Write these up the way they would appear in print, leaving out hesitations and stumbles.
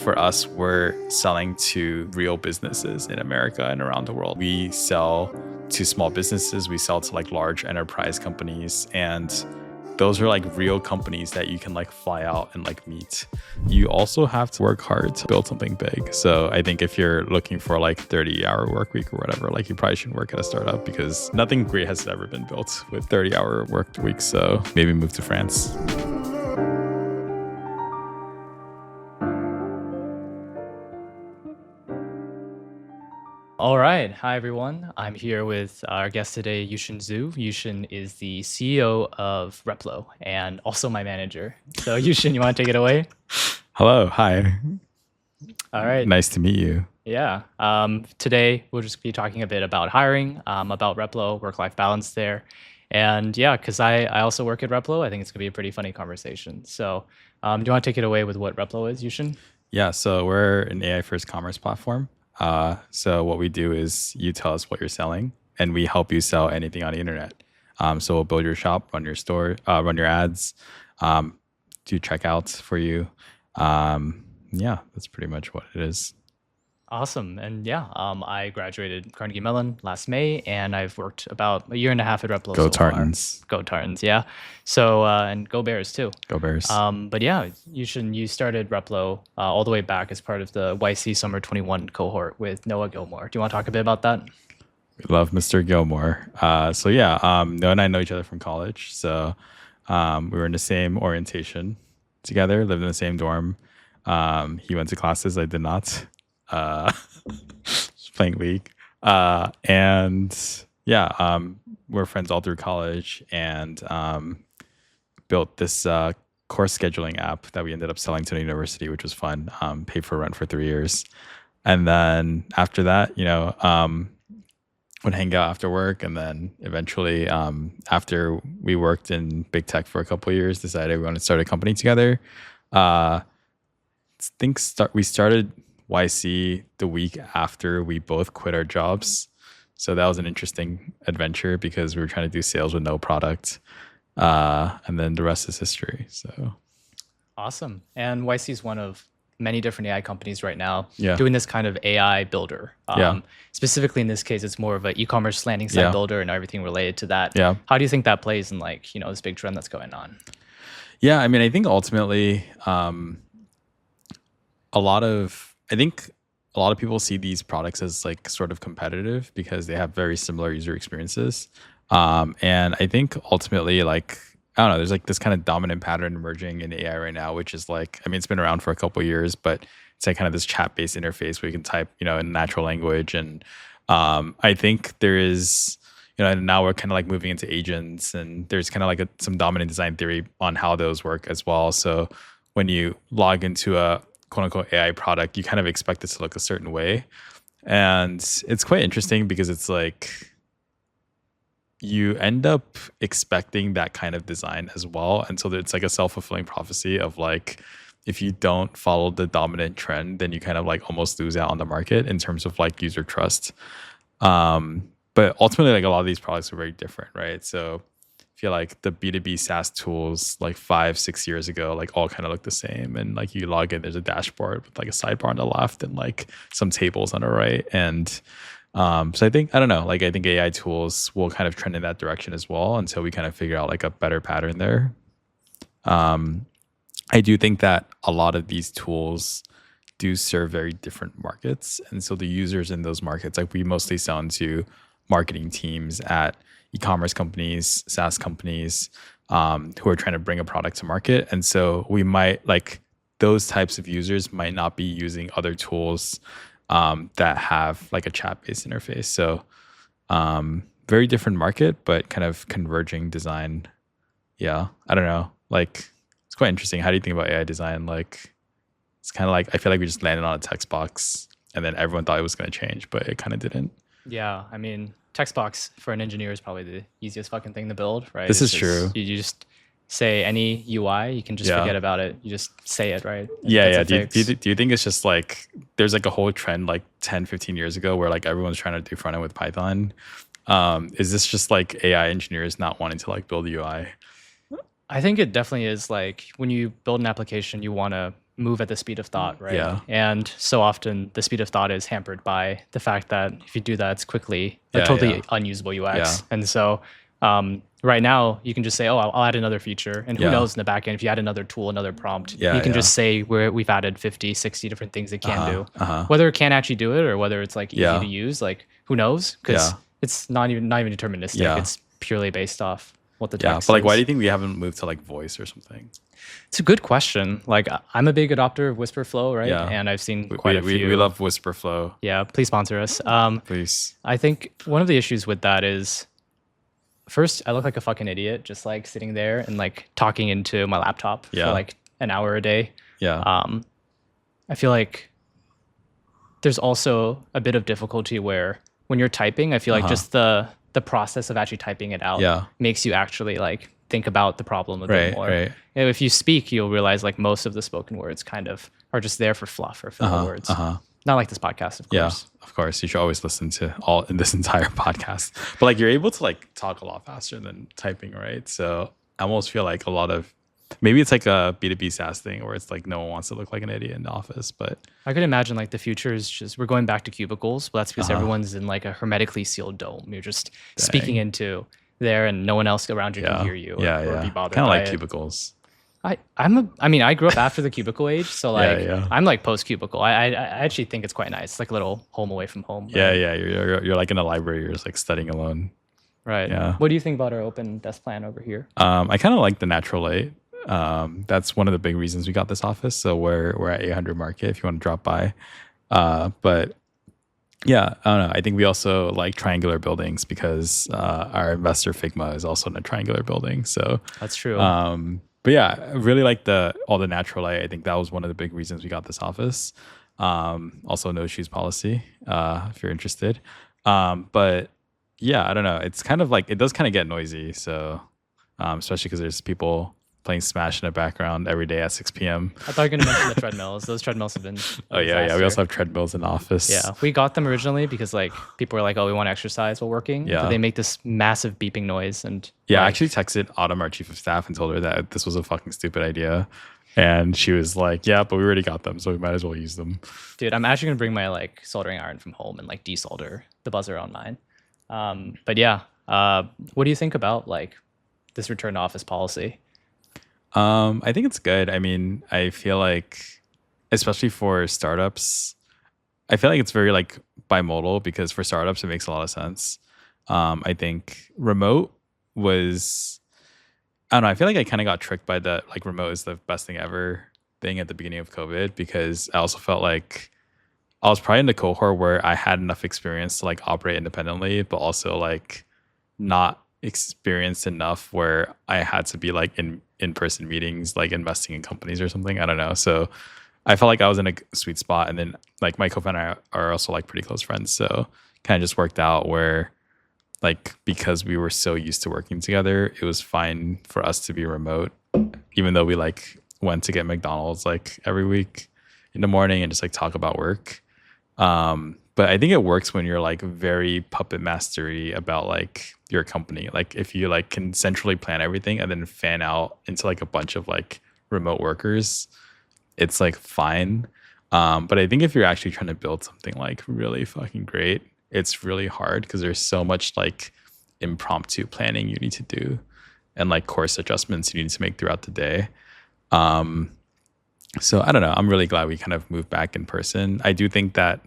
for us, we're selling to real businesses in America and around the world. We sell to small businesses, we sell to like large enterprise companies, and those are like real companies that you can like fly out and like meet. You also have to work hard to build something big. So I think if you're looking for like 30-hour work week or whatever, like you probably shouldn't work at a startup because nothing great has ever been built with 30-hour work weeks. So maybe move to France. All right. Hi, everyone. I'm here with our guest today, Yuxin Zhu. Yuxin is the CEO of Replo and also my manager. So, Yuxin, you want to take it away? Hello. Hi. All right. Nice to meet you. Yeah. Today, we'll just be talking a bit about hiring, about Replo, work-life balance there. And yeah, because I also work at Replo, I think it's going to be a pretty funny conversation. So, do you want to take it away with what Replo is, Yuxin? Yeah. So we're an AI-first commerce platform. So what we do is you tell us what you're selling and we help you sell anything on the internet. So we'll build your shop, run your store, run your ads, do checkouts for you. Yeah, that's pretty much what it is. Awesome. And yeah, I graduated Carnegie Mellon last May, and I've worked about a year and a half at Replo Go so Tartans. far. Go Tartans, yeah. So, and go Bears too. Go Bears. But yeah, you started Replo all the way back as part of the YC Summer 21 cohort with Noah Gilmore. Do you want to talk a bit about that? We love Mr. Gilmore. So yeah, Noah and I know each other from college. So we were in the same orientation together, lived in the same dorm. He went to classes, I did not. Just playing League. And yeah, we're friends all through college and built this course scheduling app that we ended up selling to the university, which was fun. Paid for rent for 3 years. And then after that, would hang out after work. And then eventually, after we worked in big tech for a couple of years, decided we wanted to start a company together. We started YC the week after we both quit our jobs. So that was an interesting adventure because we were trying to do sales with no product. And then the rest is history. So awesome. And YC is one of many different AI companies right now Yeah. doing this kind of AI builder. Yeah. Specifically in this case, it's more of an e-commerce landing site Yeah. builder and everything related to that. Yeah. How do you think that plays in like, this big trend that's going on? Yeah, I mean, I think ultimately, I think a lot of people see these products as like sort of competitive because they have very similar user experiences. And I think ultimately, like, I don't know, there's like this kind of dominant pattern emerging in AI right now, which is like, I mean, it's been around for a couple of years, but it's like kind of this chat-based interface where you can type, in natural language. And I think there is, and now we're kind of like moving into agents, and there's kind of like some dominant design theory on how those work as well. So when you log into a quote unquote AI product, you kind of expect it to look a certain way. And it's quite interesting because it's like you end up expecting that kind of design as well. And so it's like a self-fulfilling prophecy of like, if you don't follow the dominant trend, then you kind of like almost lose out on the market in terms of like user trust. But ultimately, like a lot of these products are very different, right? So I feel like the B2B SaaS tools like 5-6 years ago, like all kind of look the same. And like you log in, there's a dashboard with like a sidebar on the left and like some tables on the right. And so I think AI tools will kind of trend in that direction as well until we kind of figure out like a better pattern there. I do think that a lot of these tools do serve very different markets. And so the users in those markets, like we mostly sell into marketing teams at e-commerce companies, SaaS companies, who are trying to bring a product to market. And so we might like those types of users might not be using other tools that have like a chat-based interface. So very different market, but kind of converging design. Yeah, I don't know. Like it's quite interesting. How do you think about AI design? Like it's kind of like, I feel like we just landed on a text box and then everyone thought it was going to change, but it kind of didn't. Yeah, I mean, text box for an engineer is probably the easiest fucking thing to build, right? This is true. You just say any UI, you can just forget about it. You just say it, right? Yeah. Do you think it's just like, there's like a whole trend like 10, 15 years ago where like everyone's trying to do front end with Python? Is this just like AI engineers not wanting to like build UI? I think it definitely is like when you build an application, you want to move at the speed of thought, right? Yeah. And so often the speed of thought is hampered by the fact that if you do that, it's quickly a Yeah, totally yeah. unusable UX. Yeah. And so right now you can just say, oh, I'll add another feature. And who Yeah. knows in the back end, if you add another tool, another prompt, Yeah, you can yeah. just say we've added 50, 60 different things it can do. Uh-huh. Whether it can actually do it or whether it's like easy Yeah. to use, like who knows? Because Yeah. it's not even deterministic. Yeah. It's purely based off what the Yeah. text But like, is. why do you think we haven't moved to like voice or something? It's a good question. Like I'm a big adopter of Whisper Flow, right? Yeah. And I've seen quite a few. We love Whisper Flow. Yeah, please sponsor us. Please. I think one of the issues with that is, first, I look like a fucking idiot, just like sitting there and like talking into my laptop for like an hour a day. Yeah. I feel like there's also a bit of difficulty where when you're typing, I feel like just the process of actually typing it out makes you actually like think about the problem a bit more. Right. And if you speak, you'll realize like most of the spoken words kind of are just there for fluff or filler words. Not like this podcast, of course. Yeah, of course. You should always listen to all in this entire podcast. But like you're able to like talk a lot faster than typing, right? So I almost feel like a lot of maybe it's like a B2B SaaS thing where it's like no one wants to look like an idiot in the office. But I could imagine like the future is just we're going back to cubicles, but that's because everyone's in like a hermetically sealed dome. You're just speaking into there and no one else around you can hear you or be bothered kind of by like it. Cubicles. I grew up after the cubicle age, so like Yeah. I'm like post cubicle. I actually think it's quite nice. It's like a little home away from home. Yeah, yeah. You're like in a library. You're just like studying alone. Right. Yeah. What do you think about our open desk plan over here? I kind of like the natural light. That's one of the big reasons we got this office. So we're at 800 Market if you want to drop by. But yeah, I don't know. I think we also like triangular buildings because our investor Figma is also in a triangular building. So that's true. But yeah, I really like all the natural light. I think that was one of the big reasons we got this office. Also no shoes policy, if you're interested. But yeah, I don't know. It's kind of like, it does kind of get noisy. So especially because there's people playing Smash in the background every day at 6 p.m. I thought you were going to mention the treadmills. Those treadmills have been Oh yeah. We also have treadmills in the office. Yeah, we got them originally because like people were like, oh, we want to exercise while working. Yeah. But they make this massive beeping noise. And yeah, like, I actually texted Autumn, our chief of staff, and told her that this was a fucking stupid idea. And she was like, yeah, but we already got them, so we might as well use them. Dude, I'm actually going to bring my like soldering iron from home and like desolder the buzzer on mine. But yeah, what do you think about like this return to office policy? I think it's good. I mean, I feel like, especially for startups, I feel like it's very like bimodal because for startups, it makes a lot of sense. I think remote was, I don't know, I feel like I kind of got tricked by the like remote is the best thing ever thing at the beginning of COVID because I also felt like I was probably in the cohort where I had enough experience to like operate independently, but also like not experienced enough where I had to be like in-person meetings, like investing in companies or something. I don't know. So I felt like I was in a sweet spot. And then like my co-founder and I are also like pretty close friends. So kind of just worked out where like, because we were so used to working together, it was fine for us to be remote, even though we like went to get McDonald's like every week in the morning and just like talk about work. But I think it works when you're like very puppet mastery about like your company. Like if you like can centrally plan everything and then fan out into like a bunch of like remote workers, it's like fine. But I think if you're actually trying to build something like really fucking great, it's really hard because there's so much like impromptu planning you need to do and like course adjustments you need to make throughout the day. So I don't know. I'm really glad we kind of moved back in person. I do think that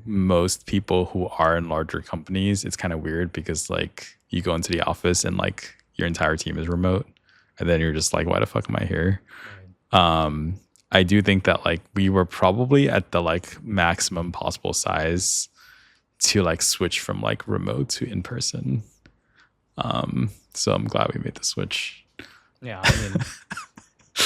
most people who are in larger companies, it's kind of weird because like you go into the office and like your entire team is remote and then you're just like, why the fuck am I here? Right. I do think that like we were probably at the like maximum possible size to like switch from like remote to in person. So I'm glad we made the switch. Yeah, I mean,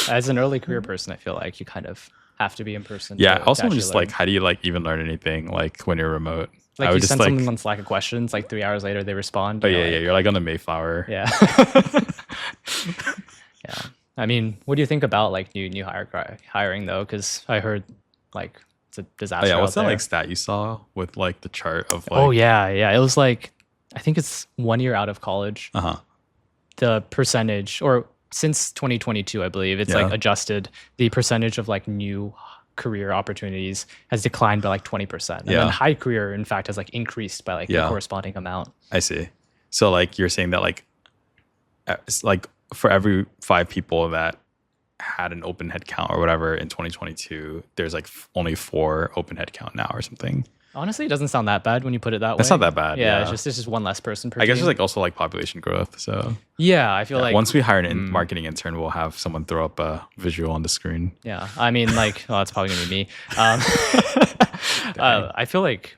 as an early career person, I feel like you kind of have to be in person. Yeah. Also, I'm just like, how do you like even learn anything like when you're remote? Like I you would send just, someone on Slack a question, it's like 3 hours later they respond. Oh yeah, yeah. You're like on the Mayflower. Yeah. Yeah. I mean, what do you think about like new hiring though? Because I heard like it's a disaster. Oh, yeah. What's out that there. like stat you saw with like the chart of like? Oh yeah, yeah. It was like I think it's 1 year out of college. Uh huh. The percentage, or since 2022, I believe, it's Yeah. like adjusted. The percentage of like new career opportunities has declined by like 20%. And then Yeah. high career, in fact, has like increased by like a Yeah. corresponding amount. I see. So like you're saying that like it's like for every 5 people that had an open headcount or whatever in 2022, there's like only 4 open headcount now or something. Honestly, it doesn't sound that bad when you put it that way. That's not that bad. Yeah, Yeah. it's just one less person per I guess team. it's like also like population growth. So Yeah, I feel like once we hire an marketing intern, we'll have someone throw up a visual on the screen. Yeah, I mean, like, well, it's probably gonna be me. I feel like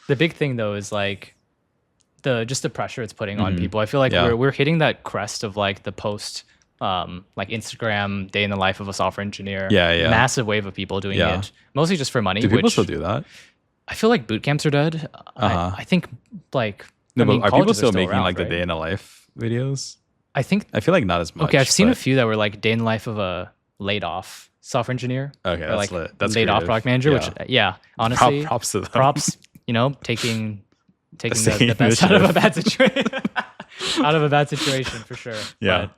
the big thing though is like the pressure it's putting on people. I feel like Yeah. we're hitting that crest of like the post like Instagram day in the life of a software engineer. Yeah. Massive wave of people doing Yeah. it, mostly just for money. Do people which still do that? I feel like boot camps are dead. I think like No, I mean, but are people colleges still making around, like the right? day in a life videos? I think I feel like not as much. okay. I've seen a but- few that were like day in the life of a laid off software engineer. Okay, or that's like lit. That's laid off creative. product manager. Yeah. Which yeah, honestly, props to them. props. You know, taking the Taking best out of a initiative. bad situation. Out of a bad situation for sure. Yeah. But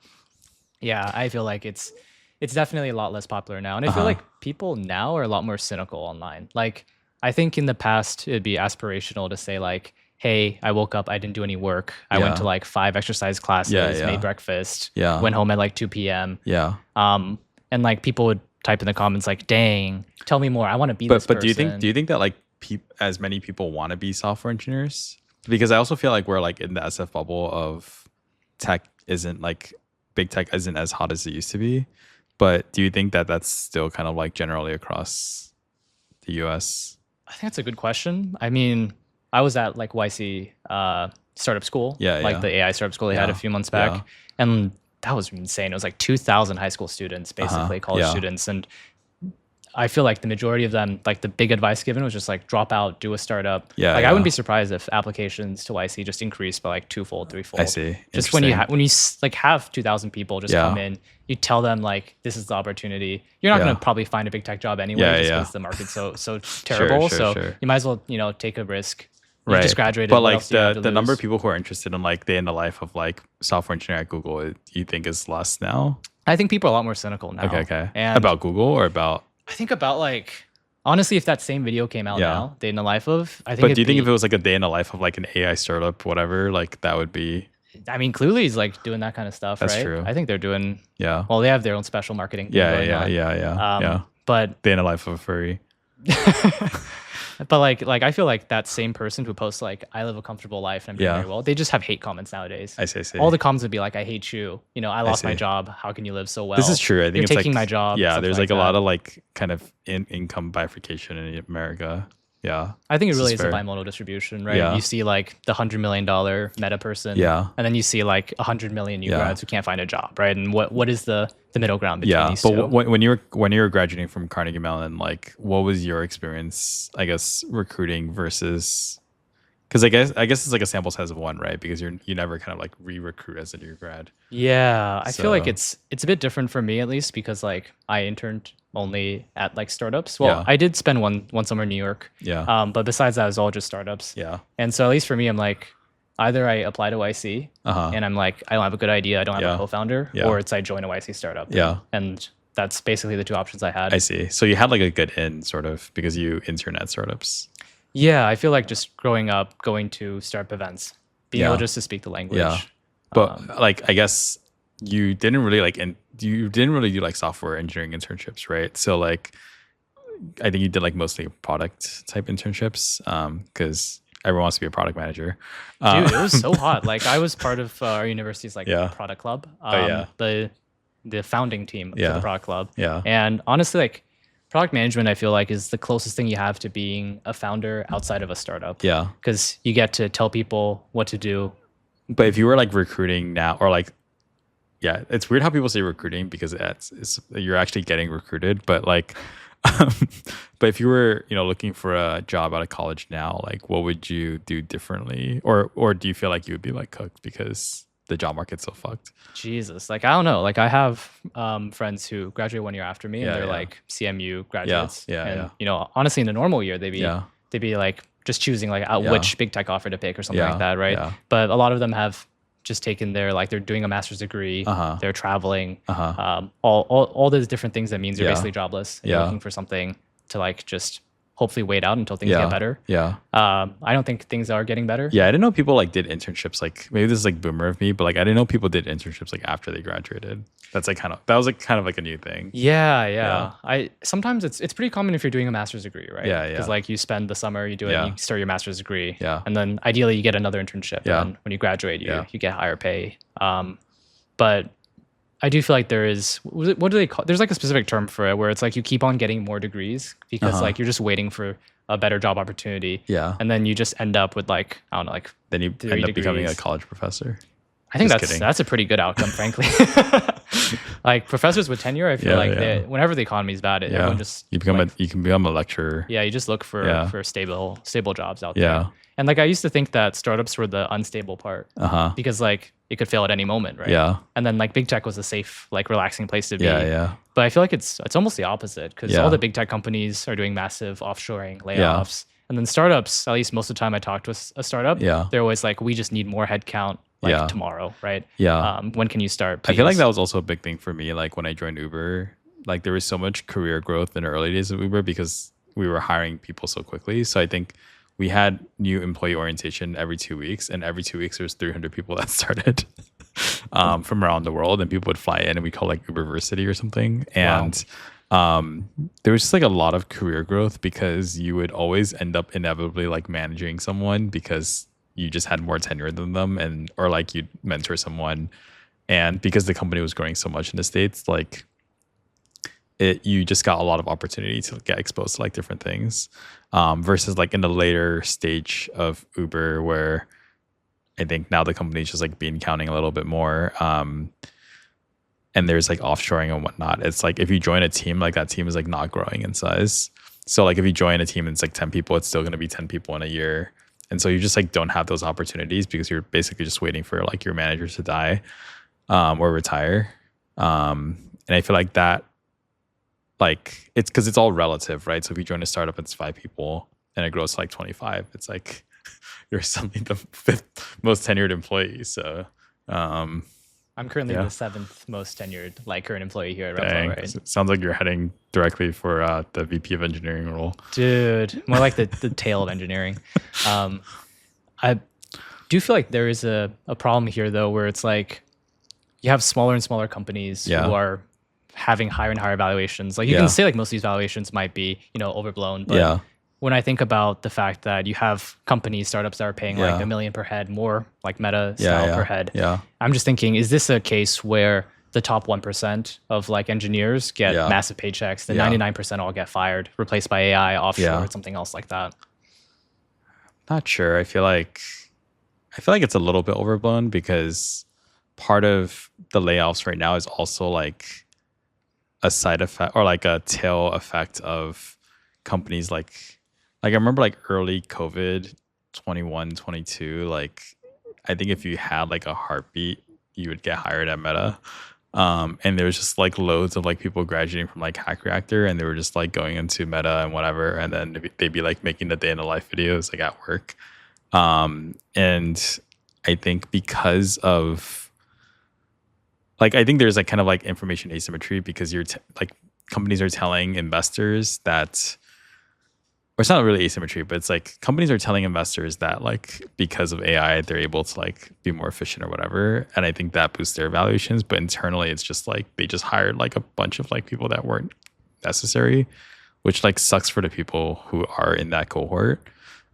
yeah, I feel like it's definitely a lot less popular now, and I feel like people now are a lot more cynical online. Like I think in the past it'd be aspirational to say like, hey, I woke up, I didn't do any work. I went Yeah. to like 5 exercise classes, Yeah. made breakfast, Yeah. went home at like 2 p.m. Yeah. And like people would type in the comments like, dang, tell me more. I want to be But this person. do you think that like as many people want to be software engineers? Because I also feel like we're like in the SF bubble of tech isn't like big tech isn't as hot as it used to be. But do you think that that's still kind of like generally across the US? I think that's a good question. I mean, I was at like YC startup school, like the AI startup school they had a few months back, and that was insane. It was like 2,000 high school students, basically college students, and I feel like the majority of them, like the big advice given was just like drop out, do a startup. Yeah, like yeah. I wouldn't be surprised if applications to YC just increased by like 2-fold, 3-fold. I see. Just when you Interesting. like have 2,000 people just Yeah. come in, you tell them like this is the opportunity. You're not Yeah. going to probably find a big tech job anyway, Yeah, just yeah. because the market's so terrible. So sure. you might as well take a risk. You Right. just graduated. But what like else do you have to the number of lose? people who are interested in like day in the life of like software engineer at Google, you think is less now? I think people are a lot more cynical now. Okay. And About Google or about I think about like honestly, if that same video came out Yeah. now, day in the life of, I think. But do you think if it was like a day in the life of like an AI startup, whatever, like that would be I mean, clearly he's like doing that kind of stuff, That's right? true. I think they're doing. yeah. Well, they have their own special marketing. Thing going on. Yeah. But Day in the life of a furry. like I feel like that same person who posts like I live a comfortable life and I'm doing Yeah. very well, they just have hate comments nowadays. I see. All the comments would be like, I hate you. I lost my see. job. How can you live so well? This is true. I think You're it's taking like, my job. Yeah, something there's like a that. lot of like kind of income bifurcation in America. Yeah. I think it This really is is a fair. bimodal distribution, right? Yeah. You see like the $100 million meta person, Yeah. and then you see like 100 million new Yeah. grads who can't find a job, right? And what is the middle ground between Yeah, these but two? when you were graduating from Carnegie Mellon, like what was your experience? I guess recruiting versus, because I guess it's like a sample size of one, right? Because you never kind of like re-recruit as a new grad. Yeah, I feel like So- it's a bit different for me at least because like I interned only at like startups. Well, Yeah. I did spend one summer in New York. Yeah, But besides that, it was all just startups. yeah, And so at least for me, I'm like, either I apply to YC and I'm like, I don't have a good idea, I don't have Yeah. a co-founder, Yeah. or it's I join a YC startup. yeah. And that's basically the two options I had. I see. So you had like a good in sort of because you intern at startups. Yeah, I feel like just growing up, going to startup events, being able Yeah. just to speak the language. Yeah. But like I guess you didn't really do like software engineering internships, right? So like I think you did like mostly product type internships because everyone wants to be a product manager. Dude, it was so hot. Like I was part of our university's like Yeah. product club. Yeah. The founding team for Yeah. the product club. Yeah. And honestly, like product management, I feel like is the closest thing you have to being a founder outside of a startup. Yeah. Because you get to tell people what to do. But if you were like recruiting now, or like, yeah, it's weird how people say recruiting because it's you're actually getting recruited. But like, but if you were looking for a job out of college now, like what would you do differently, or do you feel like you would be like cooked because the job market's so fucked? Jesus, like I don't know. Like I have friends who graduate 1 year after me, Yeah, and they're yeah. like CMU graduates. yeah, and yeah. Honestly, in a normal year, they'd be Yeah. like just choosing like Yeah. which big tech offer to pick or something Yeah, like that, right? yeah. But a lot of them have just taken their like they're doing a master's degree, Uh-huh. they're traveling, Uh-huh. all those different things. That means you're Yeah. basically jobless and you're Yeah. looking for something to like just hopefully wait out until things Yeah. get better. Yeah. I don't think things are getting better. Yeah, I didn't know people like did internships. Like maybe this is like boomer of me, but like I didn't know people did internships like after they graduated. That's like that was like kind of like a new thing. Yeah. I sometimes it's pretty common if you're doing a master's degree, right? Yeah, Because yeah. like you spend the summer, you do it, Yeah. and you start your master's degree, Yeah. and then ideally you get another internship, Yeah. and when you graduate, Yeah. you get higher pay. But I do feel like there is what do they call? There's like a specific term for it where it's like you keep on getting more degrees because like you're just waiting for a better job opportunity. Yeah. And then you just end up with like I don't know, like Then you 3 end up becoming a degrees. college professor. I think Just kidding. that's a pretty good outcome, frankly. Like professors with tenure, I feel Yeah, like yeah. whenever the economy is bad, everyone just you become like, you can become a lecturer. yeah, you just look for Yeah. stable jobs out Yeah. there. And like I used to think that startups were the unstable part Uh-huh. because like it could fail at any moment, right? Yeah. And then like big tech was a safe, like relaxing place to be. Yeah, yeah. But I feel like it's almost the opposite because Yeah. all the big tech companies are doing massive offshoring layoffs. And then startups, at least most of the time I talk to a startup, Yeah. they're always like, we just need more headcount like Yeah. tomorrow, right? Yeah. When can you start? I feel like please? that was also a big thing for me. Like when I joined Uber, like there was so much career growth in the early days of Uber because we were hiring people so quickly. So I think we had new employee orientation every 2 weeks, and every 2 weeks there was 300 people that started from around the world, and people would fly in, and we call like Uberversity or something. And there was just like a lot of career growth because you would always end up inevitably like managing someone because you just had more tenure than them, and or like you'd mentor someone, and because the company was growing so much in the States, like you just got a lot of opportunity to get exposed to like different things, versus like in the later stage of Uber where I think now the company's just like bean counting a little bit more, and there's like offshoring and whatnot. It's like if you join a team, like that team is like not growing in size. So like if you join a team and it's like 10 people, it's still going to be 10 people in a year. And so you just like don't have those opportunities because you're basically just waiting for like your manager to die or retire. And I feel like that, like it's because it's all relative, right? So if you join a startup, it's 5 people and it grows to like 25. It's like you're suddenly the 5th most tenured employee. So I'm currently yeah. the 7th most tenured like current employee here at Replo, dang, right? it sounds like you're heading directly for the VP of engineering role. Dude, more like the tail of engineering. I do feel like there is a problem here though, where it's like you have smaller and smaller companies Yeah. who are having higher and higher valuations. Like you Yeah. can say like most of these valuations might be, overblown, but Yeah. when I think about the fact that you have companies, startups that are paying like Yeah. $1 million per head, more like Meta style per head. Yeah. I'm just thinking, is this a case where the top 1% of like engineers get Yeah. massive paychecks, the Yeah. 99% all get fired, replaced by AI, offshore, Yeah. something else like that? Not sure. I feel like it's a little bit overblown because part of the layoffs right now is also like a side effect or like a tail effect of companies like I remember like early COVID 21, 22, like I think if you had like a heartbeat, you would get hired at Meta. And there was just like loads of like people graduating from like Hack Reactor and they were just like going into Meta and whatever. And then they'd be like making the day in the life videos like at work. And I think because of like, I think there's like kind of like information asymmetry because you're like companies are telling investors that, or it's not really asymmetry, but it's like companies are telling investors that like because of AI, they're able to like be more efficient or whatever. And I think that boosts their valuations. But internally, it's just like they just hired like a bunch of like people that weren't necessary, which like sucks for the people who are in that cohort.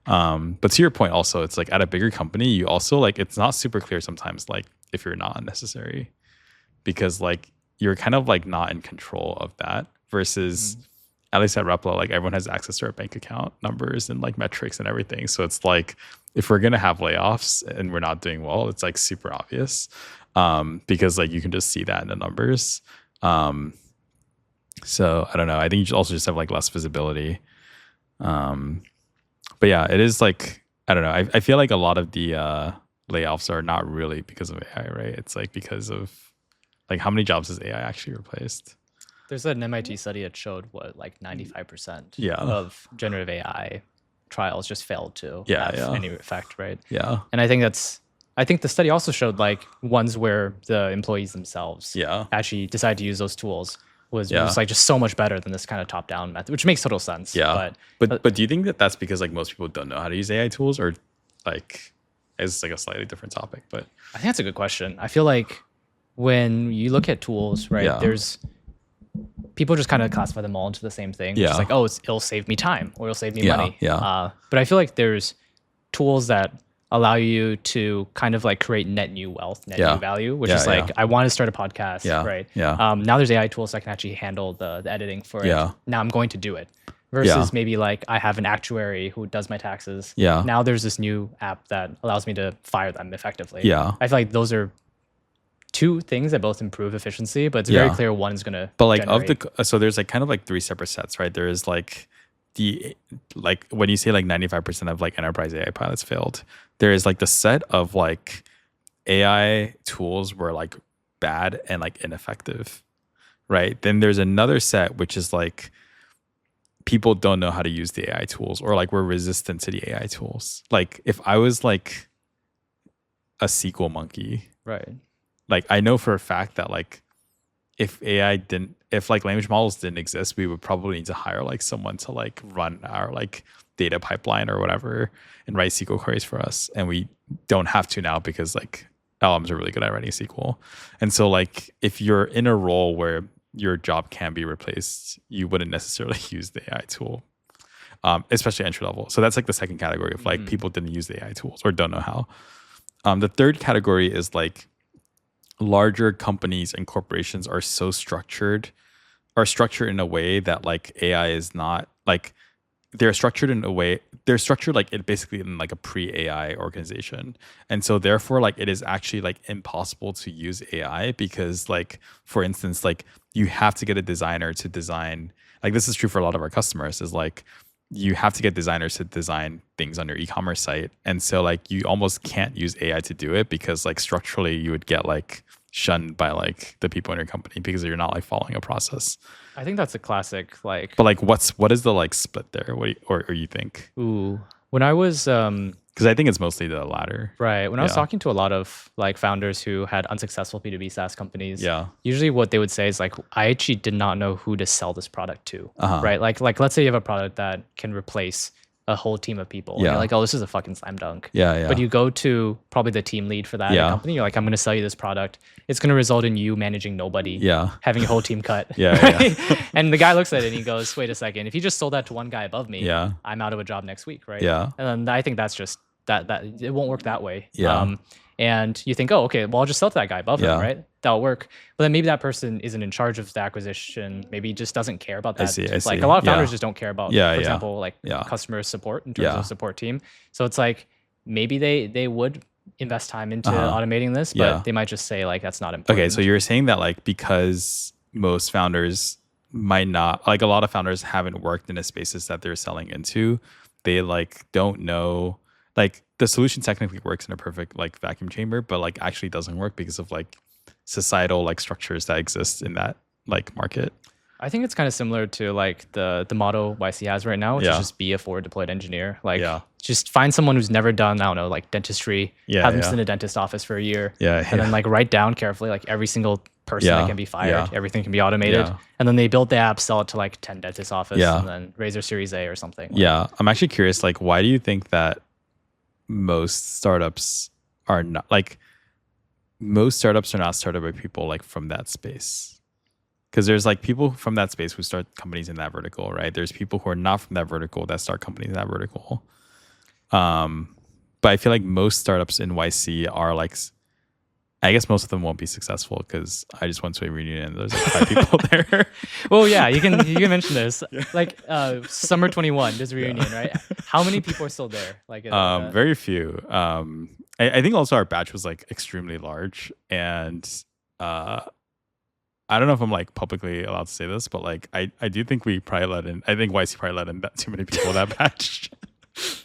But to your point also, it's like at a bigger company, you also like, it's not super clear sometimes like if you're not unnecessary because like you're kind of like not in control of that versus at least at Replo, like everyone has access to our bank account numbers and like metrics and everything. So it's like if we're gonna have layoffs and we're not doing well, it's like super obvious because like you can just see that in the numbers. So I don't know. I think you also just have like less visibility. But yeah, it is like I don't know. I feel like a lot of the layoffs are not really because of AI, right? It's like because of like how many jobs has AI actually replaced? There's an MIT study that showed what like 95% Yeah. of generative AI trials just failed to Yeah, have yeah. any effect, right? Yeah. And I think that's I think the study also showed like ones where the employees themselves Yeah. actually decide to use those tools was Yeah. like just so much better than this kind of top down method, which makes total sense. Yeah. But do you think that that's because like most people don't know how to use AI tools, or like it's like a slightly different topic? But I think that's a good question. I feel like when you look at tools, right, Yeah. there's people just kind of classify them all into the same thing. Yeah. It's like, oh, it'll save me time or it'll save me Yeah, money. yeah. But I feel like there's tools that allow you to kind of like create net new wealth, net Yeah. new value, which Yeah, is like, yeah. I want to start a podcast, Yeah, right? yeah. Now there's AI tools that can actually handle the editing for Yeah. it. Now I'm going to do it. Versus maybe like I have an actuary who does my taxes. Yeah. Now there's this new app that allows me to fire them effectively. Yeah. I feel like those are two things that both improve efficiency, but it's very clear one is going to But like generate. of the so there's like kind of like three separate sets, right? There is like the like when you say like 95% of like enterprise AI pilots failed, there is like the set of like AI tools were like bad and like ineffective, right? Then there's another set which is like people don't know how to use the AI tools, or like we're resistant to the AI tools. Like if I was like a SQL monkey, Right. like I know for a fact that like if like language models didn't exist, we would probably need to hire like someone to like run our like data pipeline or whatever and write SQL queries for us. And we don't have to now because like LMs are really good at writing SQL. And so like if you're in a role where your job can be replaced, you wouldn't necessarily use the AI tool, especially entry level. So that's like the second category of like people didn't use the AI tools or don't know how. The third category is like larger companies and corporations are structured in a way that like AI is not like they're structured like it basically in like a pre-AI organization. And so therefore like it is actually like impossible to use AI because like for instance like you have to get a designer to design, like this is true for a lot of our customers, is like you have to get designers to design things on your e-commerce site. And so like you almost can't use AI to do it because like structurally you would get like shunned by like the people in your company because you're not like following a process. I think that's a classic like But like what is the like split there? What do you, or you think? when I was Because I think it's mostly the latter. right, when I was Yeah. talking to a lot of like founders who had unsuccessful B2B SaaS companies, Yeah. usually what they would say is like, I actually did not know who to sell this product to, Uh-huh. right? Like let's say you have a product that can replace a whole team of people. And Yeah. you're like, oh, this is a fucking slam dunk. Yeah. But you go to probably the team lead for that Yeah. company. You're like, I'm going to sell you this product. It's going to result in you managing nobody, Yeah. having a whole team cut. Yeah, right? And the guy looks at it and he goes, wait a second. If you just sold that to one guy above me, Yeah. I'm out of a job next week, right? Yeah. And then I think that's just that it won't work that way. Yeah. And you think, oh, okay, well, I'll just sell to that guy above him, Yeah. right? That'll work. But then maybe that person isn't in charge of the acquisition. Maybe just doesn't care about that. I see. Like a lot of founders Yeah. just don't care about, Yeah, for yeah. example, like Yeah. customer support in terms Yeah. of support team. So it's like maybe they would invest time into Uh-huh. automating this, but Yeah. they might just say like that's not important. Okay, so you're saying that like because most founders might not, like a lot of founders haven't worked in the spaces that they're selling into, they like don't know, like the solution technically works in a perfect like vacuum chamber, but like actually doesn't work because of like societal like structures that exist in that like market. I think it's kind of similar to like the model YC has right now, which is Yeah. just be a forward deployed engineer. Like Yeah. just find someone who's never done, I don't know, like dentistry, Yeah, have them yeah. sit in a dentist office for a year. Yeah, And yeah. then like write down carefully like every single person Yeah, that can be fired. yeah. Everything can be automated. Yeah. And then they build the app, sell it to like 10 dentist office, Yeah. and then raise their Series A or something. Like, Yeah, I'm actually curious, like, why do you think that most startups are not started by people like from that space? Because there's like people from that space who start companies in that vertical, right? There's people who are not from that vertical that start companies in that vertical. But I feel like most startups in YC are like, I guess most of them won't be successful because I just went to a reunion and there's like 5 people there. Well, yeah, you can mention this. Like summer 21, there's a reunion, right? How many people are still there? Like Very few. I think also our batch was like extremely large, and I don't know if I'm like publicly allowed to say this, but like I do think we probably let in. I think YC probably let in too many people that batch.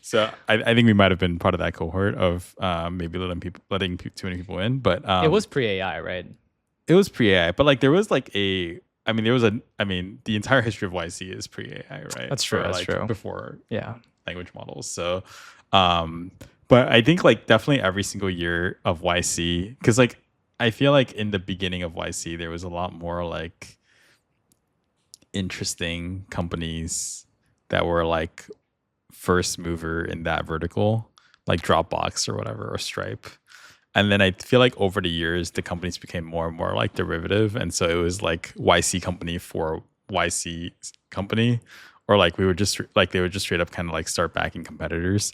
So I think we might have been part of that cohort of maybe letting too many people in. But it was pre-AI, right? It was pre-AI, but like there was like the entire history of YC is pre-AI, right? That's true. Or, That's like, true. Before Yeah. language models. So, But I think like definitely every single year of YC, because like I feel like in the beginning of YC there was a lot more like interesting companies that were like first mover in that vertical, like Dropbox or whatever, or Stripe. And then I feel like over the years, the companies became more and more like derivative. And so it was like YC company for YC company, or like we would just like they would just straight up kind of like start backing competitors.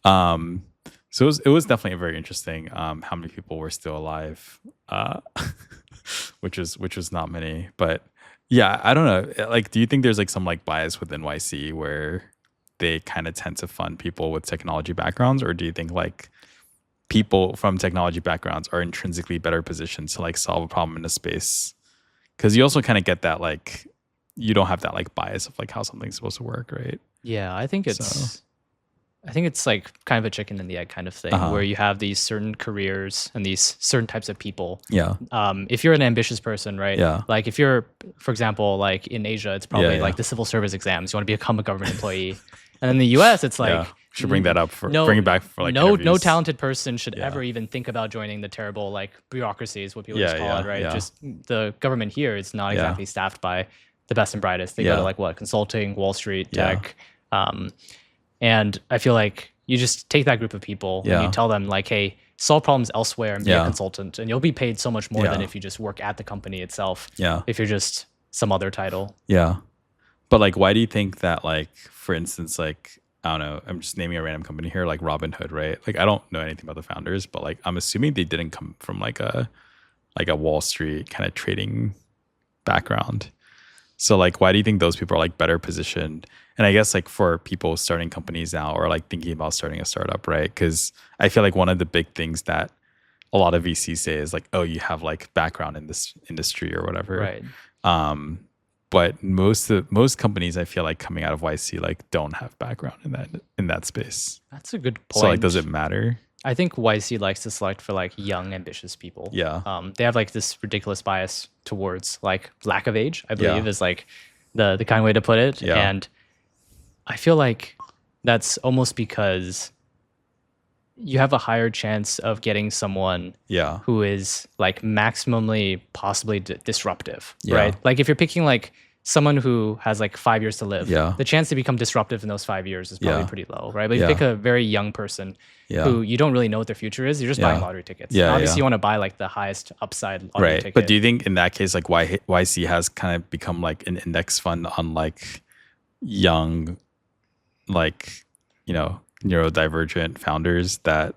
Um, so it was definitely very interesting how many people were still alive, which was not many. But yeah, I don't know. Like, do you think there's like some like bias within YC where they kind of tend to fund people with technology backgrounds, or do you think like people from technology backgrounds are intrinsically better positioned to like solve a problem in a space? Because you also kind of get that like you don't have that like bias of like how something's supposed to work, right? Yeah, I think So it's like kind of a chicken and the egg kind of thing uh-huh. where you have these certain careers and these certain types of people. Yeah. If you're an ambitious person, right? Yeah. Like if you're, for example, like in Asia, it's probably Yeah. like the civil service exams. You want to become a government employee. And in the US, it's like Yeah. Should bring that up for no, bring it back for like no interviews. talented person should Yeah. ever even think about joining the terrible like bureaucracies, what people Yeah, just call yeah, it, right? yeah. Just the government here is not Yeah. exactly staffed by the best and brightest. They go Yeah. to like what, consulting, Wall Street, Yeah. tech. And I feel like you just take that group of people and Yeah. you tell them like, hey, solve problems elsewhere and be a Yeah. consultant, and you'll be paid so much more than Yeah. if you just work at the company itself. Yeah. If you're just some other title. Yeah. But like, why do you think that, like, for instance, like, I don't know, I'm just naming a random company here, like Robinhood, right? Like, I don't know anything about the founders, but like, I'm assuming they didn't come from like a Wall Street kind of trading background. So like, why do you think those people are like better positioned? And I guess like for people starting companies now or like thinking about starting a startup, right? Because I feel like one of the big things that a lot of VCs say is like, oh, you have like background in this industry or whatever. Right. But most companies I feel like coming out of YC like don't have background in that space. That's a good point. So like, does it matter? I think YC likes to select for like young, ambitious people. Yeah. They have like this ridiculous bias towards like lack of age, I believe Yeah. is like the kind way to put it. Yeah. And I feel like that's almost because you have a higher chance of getting someone Yeah. who is like maximally possibly disruptive, Yeah. right? Like if you're picking like someone who has like 5 years to live, Yeah. the chance to become disruptive in those 5 years is probably Yeah. pretty low, right? But if Yeah. you pick a very young person Yeah. who you don't really know what their future is, you're just Yeah. buying lottery tickets. Yeah, And obviously yeah. you want to buy like the highest upside lottery Right. ticket. But do you think in that case, like YC has kind of become like an index fund on like young, like, you know, neurodivergent founders that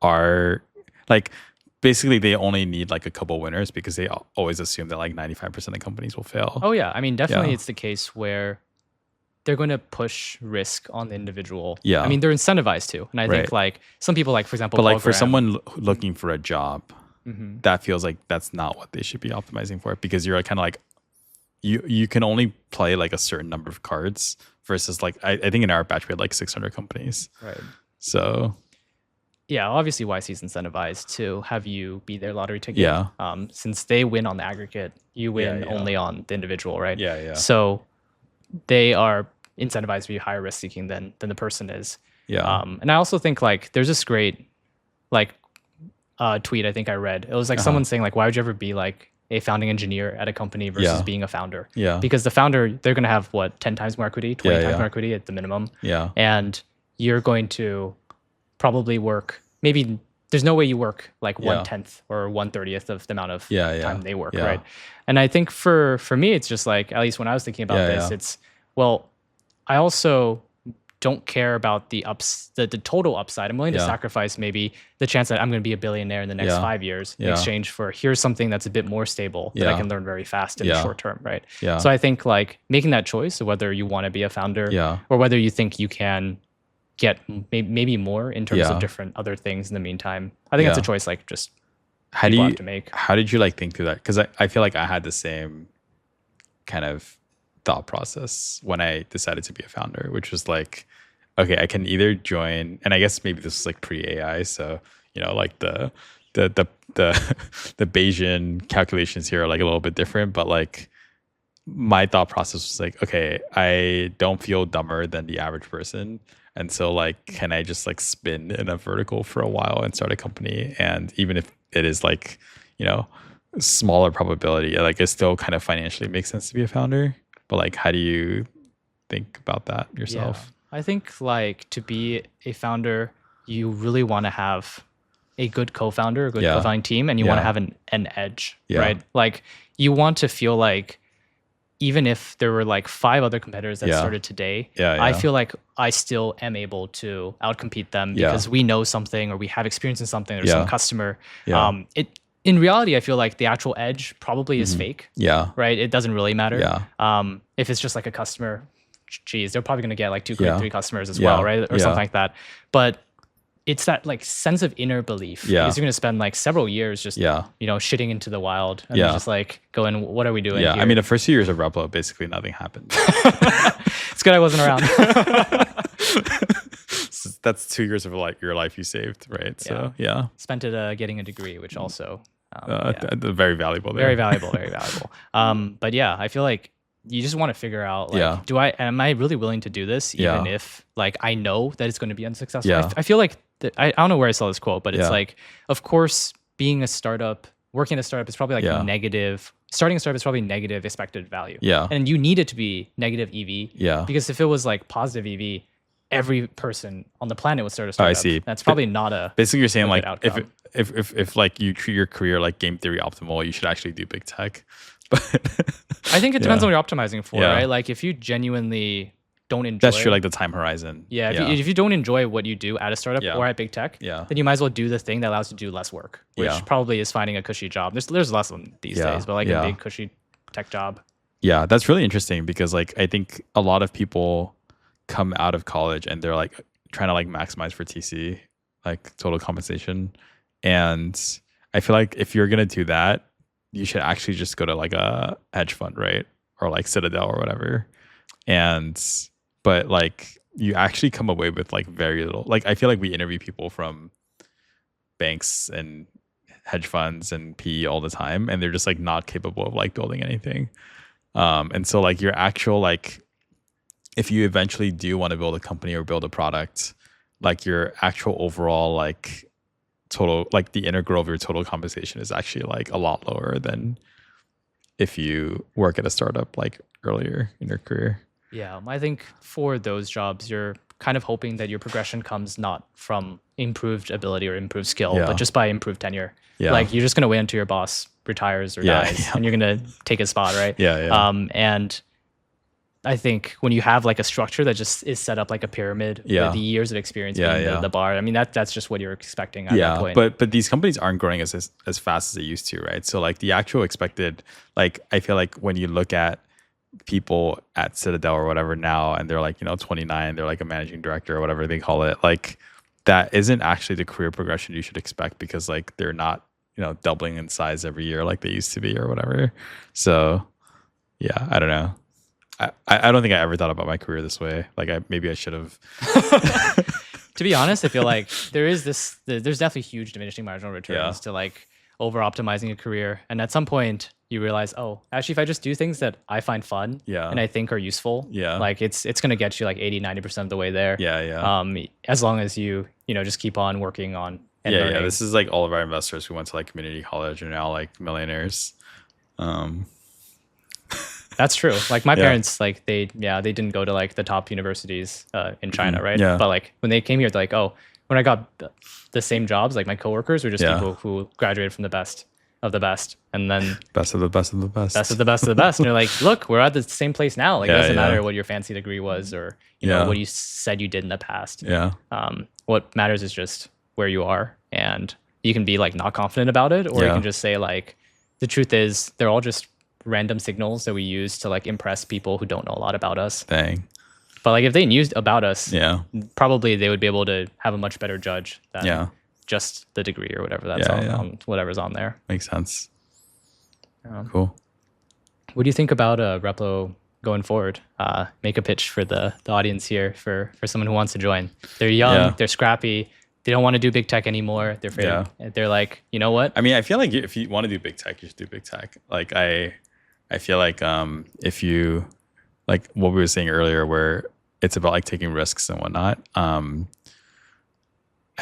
are like, basically they only need like a couple winners because they always assume that like 95% of companies will fail. Oh yeah, I mean definitely Yeah. it's the case where they're going to push risk on the individual. Yeah. I mean they're incentivized to, and I think Right. like some people like for example, But like for program- someone looking for a job, Mhm. that feels like that's not what they should be optimizing for, because you're kind of like you can only play like a certain number of cards versus like I think in our batch we had like 600 companies. right. So Yeah, obviously YC is incentivized to have you be their lottery ticket. Yeah. Since they win on the aggregate, you win Yeah, yeah. only on the individual, right? Yeah. So they are incentivized to be higher risk seeking than the person is. Yeah. And I also think like there's this great like tweet I think I read. It was like someone saying like, why would you ever be like a founding engineer at a company versus Yeah. being a founder? Yeah. Because the founder, they're going to have what, 10 times more equity, 20 Yeah, times yeah. more equity at the minimum. Yeah. And you're going to probably work, maybe there's no way you work like Yeah. 1/10 or 1/30th of the amount of Yeah, yeah. time they work, Yeah. right? And I think for me, it's just like, at least when I was thinking about Yeah, this, yeah. it's, well, I also don't care about the total upside. I'm willing to Yeah. sacrifice maybe the chance that I'm going to be a billionaire in the next Yeah. 5 years in Yeah. exchange for here's something that's a bit more stable that I Yeah. can learn very fast in the Yeah. short term, right? Yeah. So I think like making that choice of whether you want to be a founder Yeah. or whether you think you can get maybe more in terms Yeah. of different other things in the meantime. I think that's a Yeah. choice like just How do people you have to make. how did you like think through that? Because I feel like I had the same kind of thought process when I decided to be a founder, which was like, okay, I can either join, and I guess maybe this was like pre-AI, so you know, like the the Bayesian calculations here are like a little bit different, but like my thought process was like, okay, I don't feel dumber than the average person. And so like, can I just like spin in a vertical for a while and start a company? And even if it is like, you know, smaller probability, like it still kind of financially makes sense to be a founder. But like, how do you think about that Yeah. yourself? I think like to be a founder, you really want to have a good co-founder, a good Yeah. co-founding team, and you want to Yeah. have an edge, Yeah. right? Like you want to feel like even if there were like 5 other competitors that Yeah. started today, Yeah, I yeah. feel like I still am able to outcompete them Yeah. because we know something or we have experience in something or some Yeah. customer. Yeah. In reality, I feel like the actual edge probably is Mhm. fake, Yeah. right? It doesn't really matter. Yeah. If it's just like a customer, geez, they're probably going to get like 2, Yeah. 3 customers as Yeah. well, right? Or Yeah. something like that. But it's that like sense of inner belief Yeah. because you're going to spend like several years just Yeah. shitting into the wild and Yeah. just like going, what are we doing Yeah. here? I mean, the first 2 years of Replo, basically nothing happened. It's good I wasn't around. So that's 2 years of like your life you saved, right? So yeah, Spent it getting a degree, which also very valuable there. very valuable, very valuable. But yeah, I feel like you just want to figure out like, am I really willing to do this even if like I know that it's going to be unsuccessful? Yeah. I feel like I don't know where I saw this quote, but it's Yeah. like, of course, being a startup, working at a startup is probably like negative. Starting a startup is probably negative expected value. Yeah. And you need it to be negative EV. Yeah. Because if it was like positive EV, every person on the planet would start a startup. I see. That's probably not a Basically, you're saying good like outcome. if like you treat your career like game theory optimal, you should actually do big tech. But I think it depends on what you're optimizing for, Yeah. right? Like if you genuinely don't enjoy that's true, like the time horizon. Yeah, if you don't enjoy what you do at a startup Yeah. or at big tech, Yeah. then you might as well do the thing that allows you to do less work, which Yeah. probably is finding a cushy job. There's less of them these Yeah. days, but like Yeah. a big cushy tech job. Yeah, that's really interesting because like I think a lot of people come out of college and they're like trying to like maximize for TC, like total compensation. And I feel like if you're gonna do that, you should actually just go to like a hedge fund, right? Or like Citadel or whatever. But like you actually come away with like very little. Like I feel like we interview people from banks and hedge funds and PE all the time, and they're just like not capable of like building anything. And so like your actual like, if you eventually do want to build a company or build a product, like your actual overall like total, like the integral of your total compensation is actually like a lot lower than if you work at a startup like earlier in your career. Yeah, I think for those jobs, you're kind of hoping that your progression comes not from improved ability or improved skill, Yeah. but just by improved tenure. Yeah. Like you're just gonna wait until your boss retires or Yeah, dies, yeah. and you're gonna take his spot, right? Yeah. And I think when you have like a structure that just is set up like a pyramid Yeah. with the years of experience Yeah, being yeah. the bar, I mean that's just what you're expecting at that Yeah, point. but these companies aren't growing as fast as they used to, right? So like the actual expected, like I feel like when you look at people at Citadel or whatever now, and they're like 29, they're like a managing director or whatever they call it, like that isn't actually the career progression you should expect because like they're not doubling in size every year like they used to be or whatever. So yeah, I don't know. I don't think I ever thought about my career this way. Like maybe I should have. To be honest, I feel like there's definitely huge diminishing marginal returns to like over optimizing a career. And at some point you realize, oh, actually, if I just do things that I find fun and I think are useful, like it's going to get you like 80-90% of the way there. Yeah. As long as you just keep on working on and learning. Yeah. This is like all of our investors who went to like community college are now like millionaires. That's true. Like my parents, like they didn't go to like the top universities in China, right? Yeah. But like when they came here, they're like, oh, when I got the same jobs, like my coworkers were just people who graduated from the best of the best, and then best of the best of the best, best of the best of the best. And you're like, look, we're at the same place now. Like it doesn't matter what your fancy degree was or you know what you said you did in the past. Yeah. What matters is just where you are, and you can be like not confident about it, or you can just say like, the truth is they're all just random signals that we use to like impress people who don't know a lot about us. Dang. But like if they knew about us, probably they would be able to have a much better judge than just the degree or whatever that's on whatever's on there. Makes sense. Cool. What do you think about Replo going forward? Make a pitch for the audience here for someone who wants to join. They're young, they're scrappy, they don't want to do big tech anymore. They're afraid. They're like, you know what? I mean, I feel like if you want to do big tech, you should do big tech. Like I I feel like if you like what we were saying earlier, where it's about like taking risks and whatnot.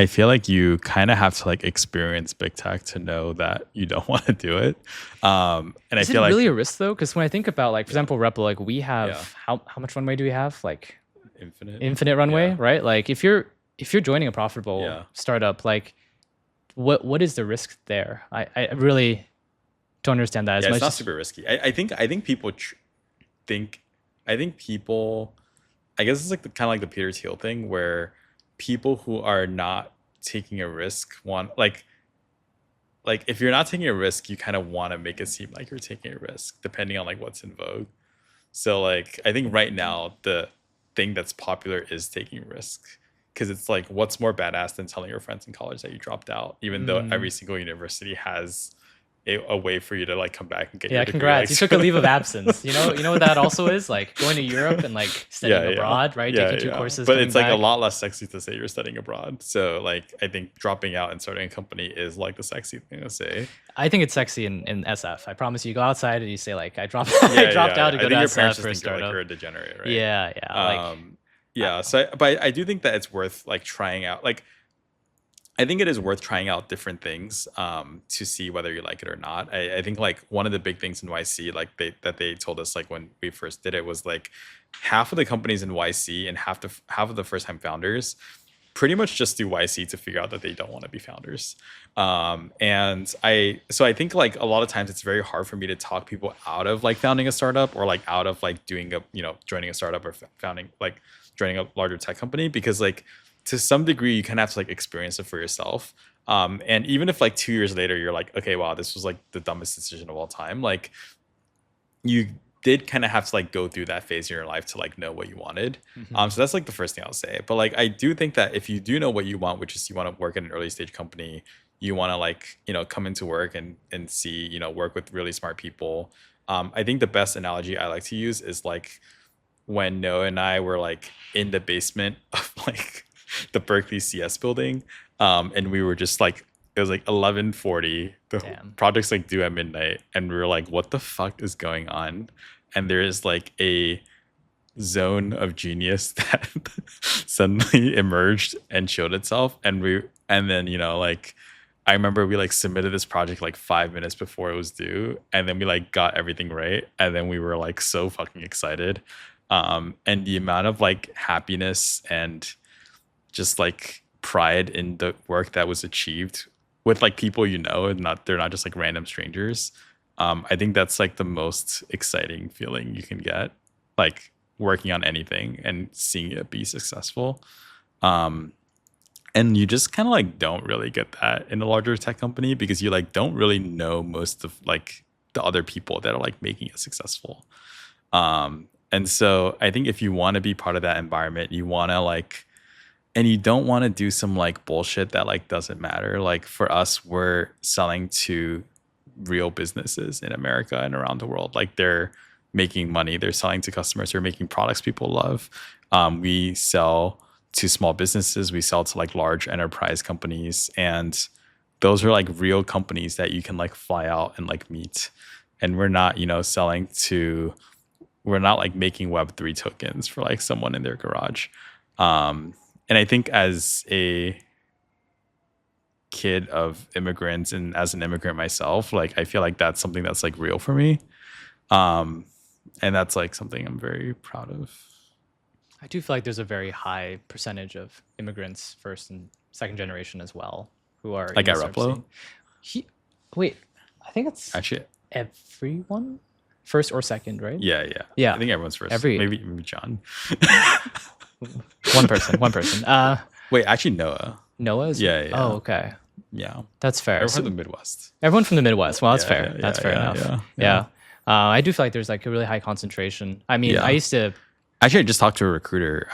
I feel like you kind of have to like experience big tech to know that you don't want to do it. And I Is it feel like really a risk though? Because when I think about like, for example, Replo, like we yeah, have how much runway do we have? Like infinite. infinite runway, Yeah, right? Like if you're joining a profitable yeah, startup, like what is the risk there? I really don't understand that as yeah. It's much not as super risky. I think people think. I think people. I guess it's like the kind of like the Peter Thiel thing where people who are not taking a risk want like if you're not taking a risk, you kind of want to make it seem like you're taking a risk, depending on like what's in vogue. So like I think right now the thing that's popular is taking risk because it's like what's more badass than telling your friends in college that you dropped out, even though every mm, single university has a way for you to like come back and get your yeah, degree like congrats. You took a soon. leave of absence. You know what that also is? Like going to Europe and like studying Yeah, yeah, abroad, right? yeah, Taking two yeah. courses, But coming it's like a back. lot less sexy to say you're studying abroad. So like I think dropping out and starting a company is like the sexy thing to say. I think it's sexy in SF. I promise you go outside and you say like I dropped I Yeah, dropped yeah, out yeah. to I go to think your parents SF just for a think you're like startup. you're a degenerate, right? Yeah, yeah. Like I Yeah. don't know. But I do think that it's worth like trying out. Like I think it is worth trying out different things to see whether you like it or not. I think like one of the big things in YC, like they told us like when we first did it was like half of the companies in YC and half of the first time founders pretty much just do YC to figure out that they don't want to be founders. And I think like a lot of times it's very hard for me to talk people out of like founding a startup or like out of like doing a, joining a startup or founding like joining a larger tech company because like to some degree you kind of have to like experience it for yourself. And even if like 2 years later you're like, okay, wow, this was like the dumbest decision of all time, like you did kind of have to like go through that phase in your life to like know what you wanted. Mhm. So that's like the first thing I'll say. But like I do think that if you do know what you want, which is you want to work in an early stage company, you want to like, come into work and see, work with really smart people. I think the best analogy I like to use is like when Noah and I were like in the basement of like the Berkeley CS building. And we were just like, it was like 11:40. The Damn. project's like due at midnight. And we were like, what the fuck is going on? And there is like a zone of genius that suddenly emerged and showed itself. And then, like, I remember we like submitted this project like 5 minutes before it was due. And then we like got everything right. And then we were like so fucking excited. And the amount of like happiness and just like pride in the work that was achieved with like people and they're not just like random strangers. I think that's like the most exciting feeling you can get, like working on anything and seeing it be successful. And you just kind of like don't really get that in a larger tech company because you like don't really know most of like the other people that are like making it successful. And so I think if you want to be part of that environment, you want to like, and you don't want to do some like bullshit that like doesn't matter. Like for us, we're selling to real businesses in America and around the world. Like they're making money, they're selling to customers, they're making products people love. We sell to small businesses, we sell to like large enterprise companies, and those are like real companies that you can like fly out and like meet. And we're not, we're not like making Web3 tokens for like someone in their garage. And I think as a kid of immigrants and as an immigrant myself, like I feel like that's something that's like real for me. Um, and that's like something I'm very proud of. I do feel like there's a very high percentage of immigrants, first and second generation as well, who are Like in at the startup Replo, scene. Wait, I think it's actually, everyone, first or second, right? yeah, yeah, Yeah, I think everyone's first. every Maybe John. one person, one person. Wait, actually Noah. Noah's. Yeah, yeah, Oh, okay, yeah. that's fair. Everyone So from the Midwest. everyone from the Midwest. Well, that's Yeah, fair. yeah, That's yeah, fair yeah, enough. yeah, Yeah. yeah. I do feel like there's like a really high concentration. I mean, I Yeah. used to. Actually, I just talked to a recruiter,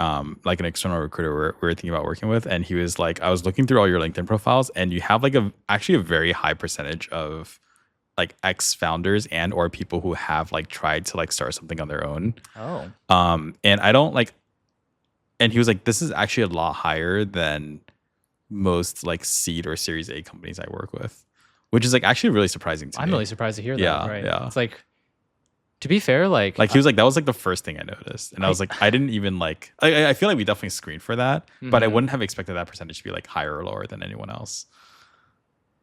like an external recruiter we were thinking about working with, and he was like, I was looking through all your LinkedIn profiles, and you have like actually a very high percentage of like ex founders and or people who have like tried to like start something on their own. Oh, And I don't like, and he was like, this is actually a lot higher than most like seed or Series A companies I work with, which is like actually really surprising to I'm me. really surprised to hear that. Yeah, Right? yeah. It's like To be fair, like Like he was like, that was like the first thing I noticed. And I was like, I didn't even like, I feel like we definitely screened for that, but I wouldn't have expected that percentage to be like higher or lower than anyone else.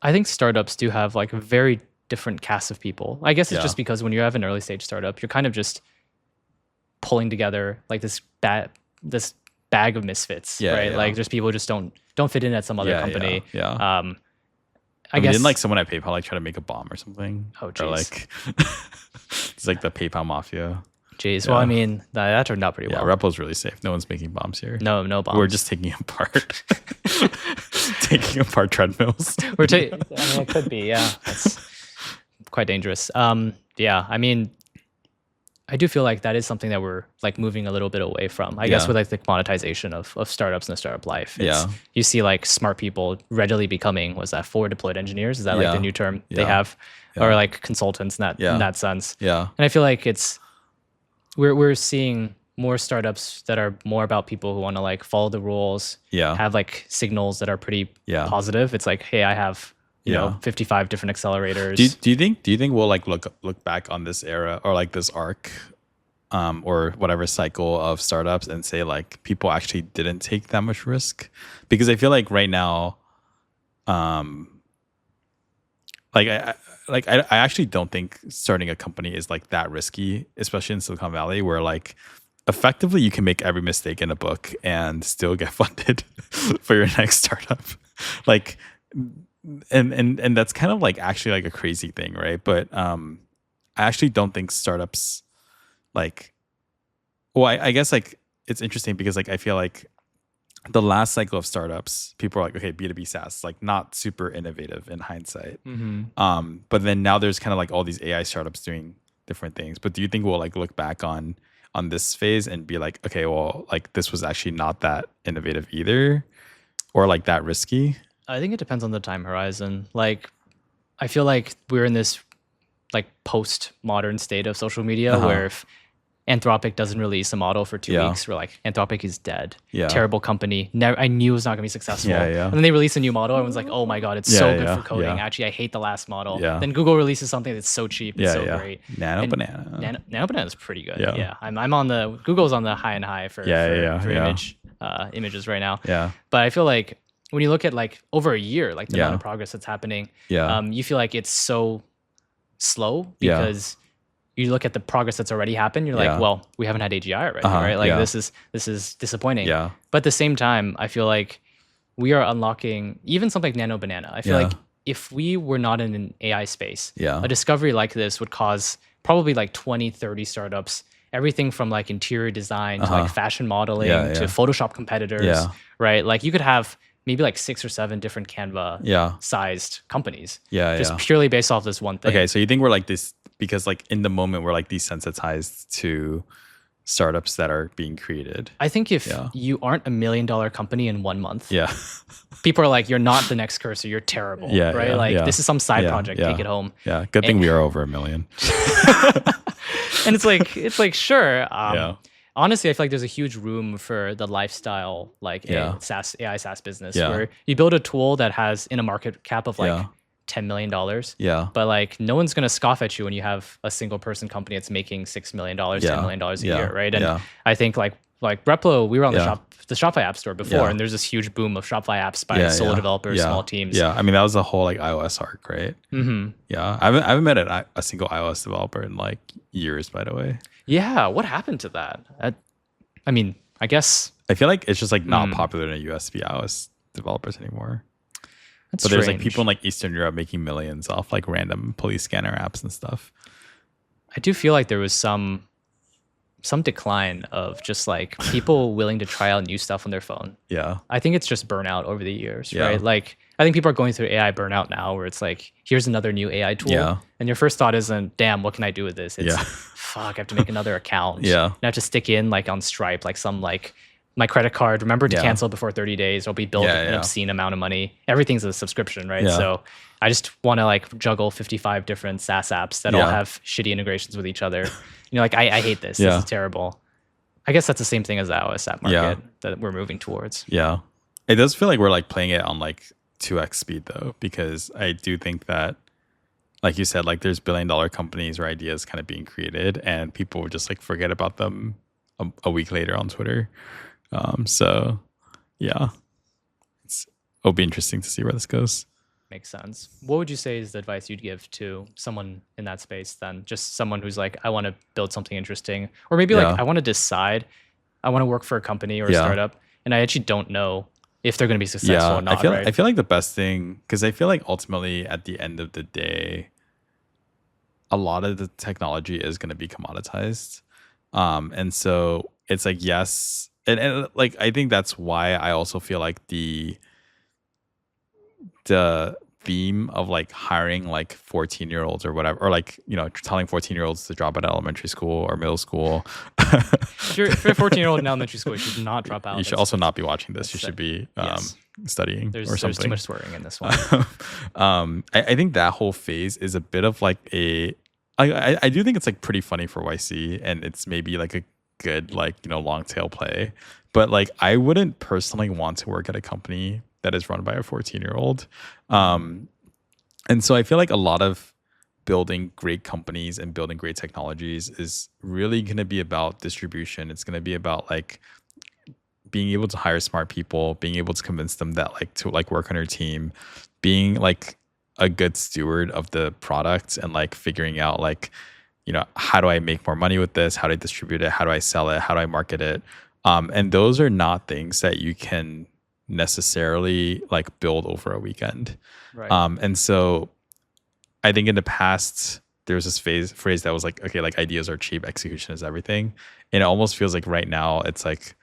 I think startups do have like a very different cast of people. I guess it's just because when you have an early stage startup, you're kind of just pulling together like this bag of misfits, right? Like just people who just don't fit in at some other company. I mean, didn't like someone at PayPal like try to make a bomb or something? Oh, or like it's like the PayPal mafia. Jeez. Well, I mean, that turned out pretty well. Replo's really safe. No one's making bombs here. No bombs. We're just taking apart taking apart treadmills. I mean, it could be, yeah. That's quite dangerous. Yeah, I mean, I do feel like that is something that we're like moving a little bit away from. I guess with like the commoditization of startups and the startup life. You see like smart people readily becoming, was that forward deployed engineers? Is that like the new term they have? Or like consultants in that sense. And I feel like we're seeing more startups that are more about people who want to like follow the rules, have like signals that are pretty positive. It's like, hey, I have you know 55 different accelerators. Do you think we'll like look back on this era or like this arc or whatever cycle of startups and say like people actually didn't take that much risk? Because I feel like right now I actually don't think starting a company is like that risky, especially in Silicon Valley, where like effectively you can make every mistake in a book and still get funded for your next startup. Like, and that's kind of like actually like a crazy thing, right? But I actually don't think startups like, well, I guess like it's interesting because like I feel like the last cycle of startups, people are like, okay, B2B SaaS, like not super innovative in hindsight. But then now there's kind of like all these AI startups doing different things. But do you think we'll like look back on this phase and be like, okay, well, like this was actually not that innovative either, or like that risky? I think it depends on the time horizon. Like, I feel like we're in this like post-modern state of social media where if Anthropic doesn't release a model for 2 weeks, we're like, Anthropic is dead. Terrible company. I knew it was not gonna be successful. And then they release a new model. Everyone's like, oh my God, it's so good for coding. Actually, I hate the last model. Then Google releases something that's so cheap and so great. Nano Banana. Nano Banana is pretty good. I'm on the, Google's on the high and high for images right now. But I feel like when you look at like over a year, like the amount of progress that's happening, you feel like it's so slow because you look at the progress that's already happened. You're like, well, we haven't had AGI already, right? Like this is disappointing. But at the same time, I feel like we are unlocking even something like Nano Banana. I feel like if we were not in an AI space, a discovery like this would cause probably like 20, 30 startups, everything from like interior design to like fashion modeling to Photoshop competitors, right? Like you could have maybe like 6 or 7 different Canva sized companies just purely based off this one thing. Okay, so you think we're like this because like in the moment we're like desensitized to startups that are being created? I think if you aren't $1 million company in 1 month, people are like, you're not the next Cursor, you're terrible, right? Like this is some side project, take it home. Good thing we are over 1 million. And it's like sure. Honestly, I feel like there's a huge room for the lifestyle, like AI SaaS business, where you build a tool that has in a market cap of like $10 million. But like no one's gonna scoff at you when you have a single person company that's making $6 million, $10 million a year, right? And I think like Replo, we were on the Shopify App Store before, and there's this huge boom of Shopify apps by solo developers, small teams. I mean that was the whole like iOS arc, right? I haven't met a single iOS developer in like years, by the way. What happened to that? I mean, I guess I feel like it's just like not popular in the US to be iOS developers anymore. That's but there's like people in like Eastern Europe making millions off like random police scanner apps and stuff. I do feel like there was some decline of just like people willing to try out new stuff on their phone. I think it's just burnout over the years, right? Like I think people are going through AI burnout now where it's like, here's another new AI tool. And your first thought isn't, damn, what can I do with this? It's fuck, I have to make another account. And I have to stick in like on Stripe, like some like my credit card, remember to cancel before 30 days, it'll be billed an obscene amount of money. Everything's a subscription, right? So I just want to like juggle 55 different SaaS apps that all have shitty integrations with each other. You know, like I hate this. This is terrible. I guess that's the same thing as the iOS app market that we're moving towards. It does feel like we're like playing it on like 2x speed though, because I do think that like you said, like there's billion-dollar companies or ideas kind of being created, and people would just like forget about them a week later on Twitter. So yeah, it'll be interesting to see where this goes. Makes sense. What would you say is the advice you'd give to someone in that space then? Just someone who's like, I want to build something interesting, or maybe like Yeah. I want to decide I want to work for a company or a Yeah. startup, and I actually don't know if they're going to be successful or not. I feel like the best thing, because I feel like ultimately at the end of the day, a lot of the technology is going to be commoditized. And so it's like, yes. And like, I think that's why I also feel like the theme of like hiring like 14-year-olds or whatever, or like, telling 14-year-olds to drop out of elementary school or middle school. If you're a 14-year-old in elementary school, you should not drop out. You should also not be watching this. You should be yes. Studying or something. There's too much swearing in this one. I think that whole phase is a bit of like I do think it's like pretty funny for YC, and it's maybe like a good like long tail play, but like I wouldn't personally want to work at a company that is run by a 14-year-old. And so I feel like a lot of building great companies and building great technologies is really going to be about distribution. It's going to be about like being able to hire smart people, being able to convince them that like to like work on your team, being like a good steward of the product, and like figuring out like, how do I make more money with this? How do I distribute it? How do I sell it? How do I market it? And those are not things that you can necessarily like build over a weekend. Right. And so I think in the past there was this phrase that was like, okay, like ideas are cheap, execution is everything. And it almost feels like right now it's like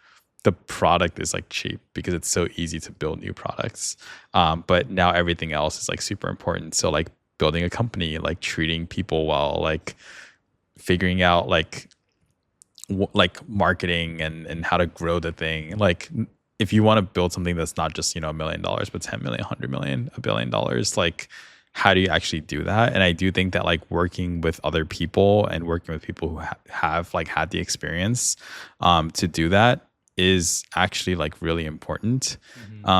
the product is like cheap because it's so easy to build new products. But now everything else is like super important. So like building a company, like treating people well, like figuring out like marketing and how to grow the thing. Like if you want to build something that's not just, $1 million, but 10 million, 100 million, $1 billion, like how do you actually do that? And I do think that like working with other people and working with people who have like had the experience to do that is actually like really important.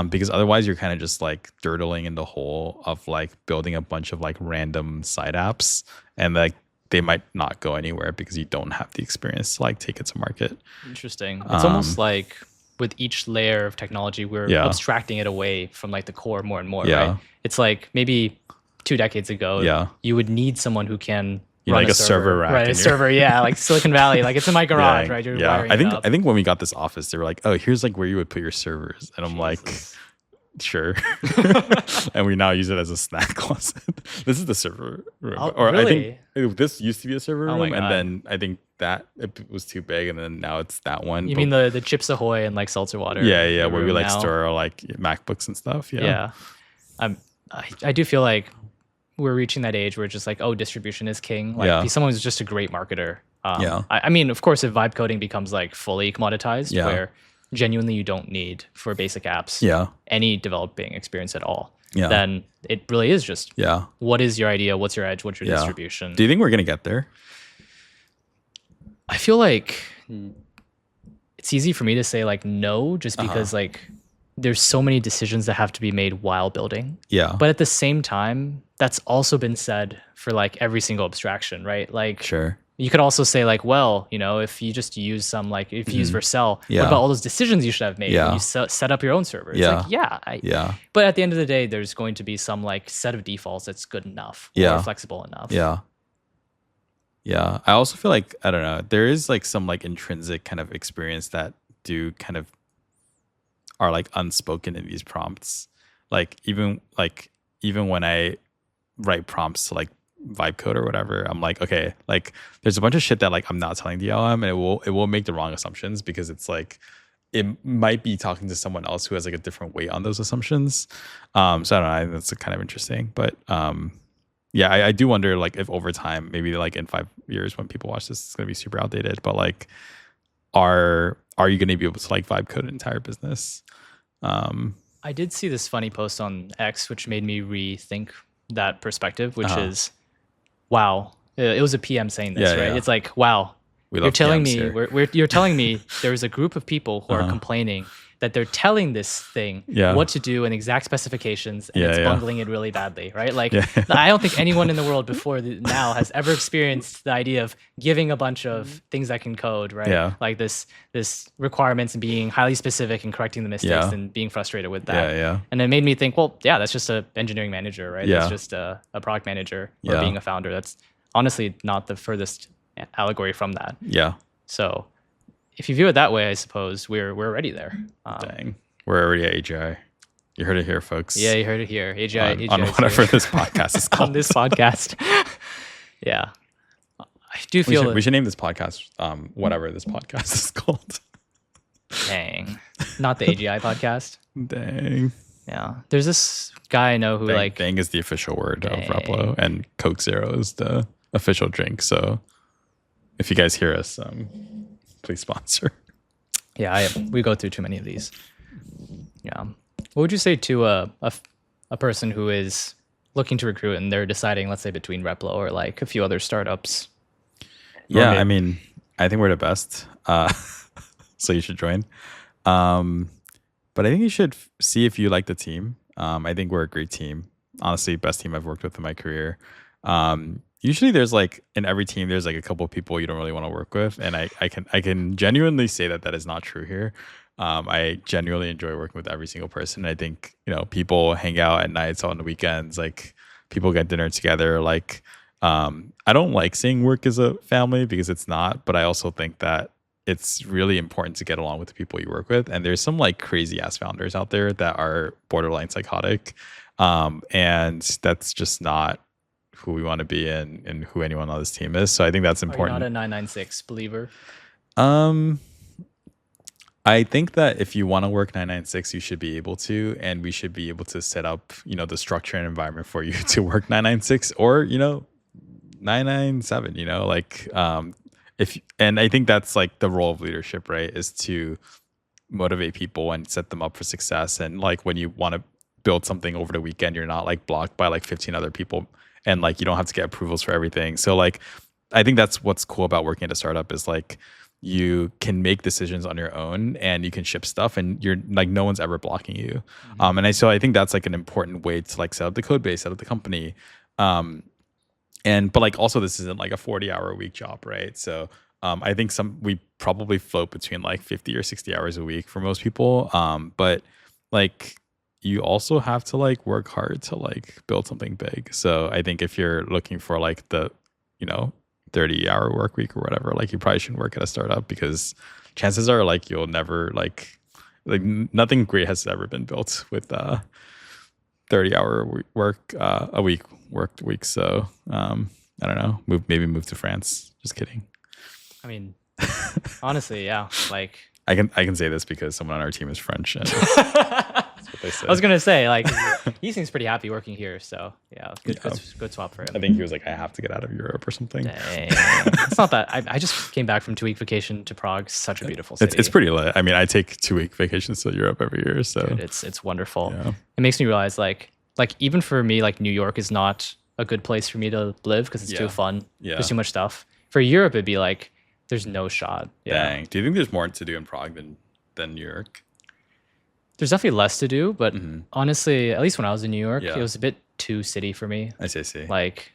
Because otherwise you're kind of just like dirtling in the hole of like building a bunch of like random side apps, and like they might not go anywhere because you don't have the experience to like take it to market. Interesting. It's almost like with each layer of technology, we're abstracting it away from like the core more and more, right? It's like maybe 2 decades ago, you would need someone who can run like a server rack. Right, a server, like Silicon Valley. Like it's in my garage, right? You're wiring it up. I think when we got this office, they were like, oh, here's like where you would put your servers. And I'm like, sure. And we now use it as a snack closet. This is the server room. Really? I think this used to be a server room. my God. And then I think that it was too big, and then now it's that one. You mean the Chips Ahoy and like seltzer water? Yeah, where we like store our like MacBooks and stuff. Yeah. I do feel like we're reaching that age where it's just like, oh, distribution is king. Like be someone who's just a great marketer. I mean, of course, if vibe coding becomes like fully commoditized, where genuinely you don't need for basic apps any developing experience at all, then it really is just what is your idea? What's your edge? What's your distribution? Do you think we're gonna get there? I feel like it's easy for me to say like no, just because like there's so many decisions that have to be made while building. But at the same time, that's also been said for like every single abstraction, right? Like you could also say like, well, if you just use some like if you use Vercel, what about all those decisions you should have made when you set up your own server? It's like, but at the end of the day, there's going to be some like set of defaults that's good enough or flexible enough. I also feel like, I don't know, there is like some like intrinsic kind of experience that do kind of are like unspoken in these prompts. Like even when I write prompts to like vibe code or whatever, I'm like, okay, like there's a bunch of shit that like I'm not telling the LM, and it will make the wrong assumptions because it's like it might be talking to someone else who has like a different weight on those assumptions. So I don't know, I think that's kind of interesting. But I do wonder like if over time, maybe like in 5 years when people watch this, it's gonna be super outdated. But like, are you gonna be able to like vibe code an entire business? I did see this funny post on X, which made me rethink that perspective, which is, wow, it was a PM saying this, right? It's like, wow, you're telling me you're telling me there's a group of people who are complaining that they're telling this thing Yeah. what to do and exact specifications, and Yeah, it's yeah. bungling it really badly, right? Like, Yeah. I don't think anyone in the world before now has ever experienced the idea of giving a bunch of things that can code, right? Yeah. Like this requirements and being highly specific and correcting the mistakes Yeah. and being frustrated with that. Yeah. And it made me think, well, yeah, that's just a engineering manager, right? Yeah. That's just a product manager or Yeah. being a founder. That's honestly not the furthest allegory from that. Yeah. So if you view it that way, I suppose we're already there. Dang. We're already at AGI. You heard it here, folks. Yeah, you heard it here. AGI, on is whatever here. this podcast is called. On this podcast. Yeah. I do feel we should name this podcast whatever this podcast is called. Dang. Not the AGI podcast. Dang. Yeah. There's this guy I know who Dang is the official word Dang. of Replo, and Coke Zero is the official drink. So if you guys hear us, please sponsor. Yeah, we go through too many of these. Yeah. What would you say to a person who is looking to recruit and they're deciding, let's say, between Replo or like a few other startups? Yeah, I mean, I think we're the best. So you should join. But I think you should see if you like the team. I think we're a great team. Honestly, best team I've worked with in my career. Usually there's like in every team, there's like a couple of people you don't really want to work with. And I can genuinely say that is not true here. I genuinely enjoy working with every single person. I think, people hang out at nights on the weekends, like people get dinner together. Like, I don't like saying work as a family because it's not, but I also think that it's really important to get along with the people you work with. And there's some like crazy ass founders out there that are borderline psychotic. And that's just not who we want to be and who anyone on this team is. So I think that's important. Are you not a 996 believer? I think that if you want to work 996, you should be able to, and we should be able to set up, the structure and environment for you to work 996 or, 997, and I think that's like the role of leadership, right? Is to motivate people and set them up for success. And like when you want to build something over the weekend, you're not like blocked by like 15 other people and like you don't have to get approvals for everything. So like I think that's what's cool about working at a startup is like you can make decisions on your own and you can ship stuff and you're like no one's ever blocking you. And so I think that's like an important way to like set up the code base, set up the company. But like also this isn't like a 40-hour a week job, right? So I think we probably float between like 50 or 60 hours a week for most people. But like you also have to like work hard to like build something big. So I think if you're looking for like the 30-hour work week or whatever, like you probably shouldn't work at a startup because chances are like you'll never like nothing great has ever been built with 30-hour work a week worked week. So I don't know, maybe move to France. Just kidding. I mean, honestly, yeah. Like I can say this because someone on our team is French. And that's what they say. I was gonna say, like, he seems pretty happy working here. So yeah, good swap for him. I think he was like, I have to get out of Europe or something. Dang. It's not that. I just came back from 2-week vacation to Prague. Such a beautiful city. It's pretty lit. I mean, I take 2-week vacations to Europe every year. So dude, it's wonderful. Yeah. It makes me realize like even for me, like New York is not a good place for me to live because it's too fun. Yeah. There's too much stuff. For Europe, it'd be like there's no shot. Yeah. Dang. Do you think there's more to do in Prague than New York? There's definitely less to do, but honestly, at least when I was in New York, Yeah. it was a bit too city for me. I see. Like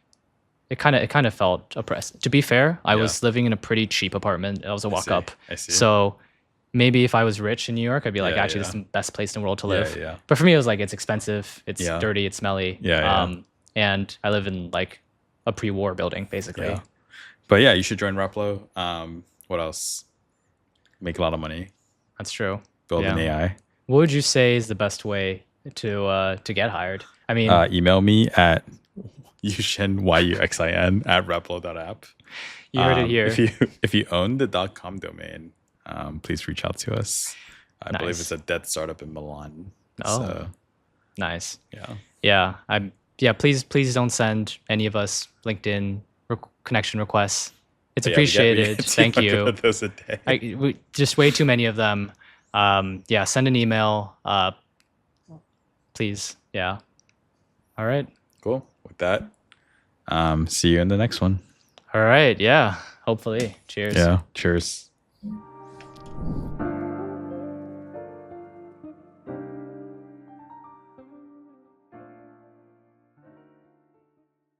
it kind of felt oppressed. To be fair, I was living in a pretty cheap apartment. It was a walk up. I see. So maybe if I was rich in New York, I'd be like, actually, this is the best place in the world to live. Yeah. But for me, it was like it's expensive, it's dirty, it's smelly. Yeah. And I live in like a pre-war building, basically. Yeah. But yeah, you should join Replo. What else? Make a lot of money. That's true. Build an AI. What would you say is the best way to get hired? I mean, email me at Yuxin Yuxin at replo.app. You heard it here. If you own the .com domain, please reach out to us. I believe it's a dead startup in Milan. Oh, so, nice. Yeah. Please don't send any of us LinkedIn connection requests. It's appreciated. Thank you. Those a day. Just way too many of them. Send an email. Please. Yeah. All right. Cool. With that, see you in the next one. All right. Yeah. Hopefully. Cheers. Yeah. Cheers.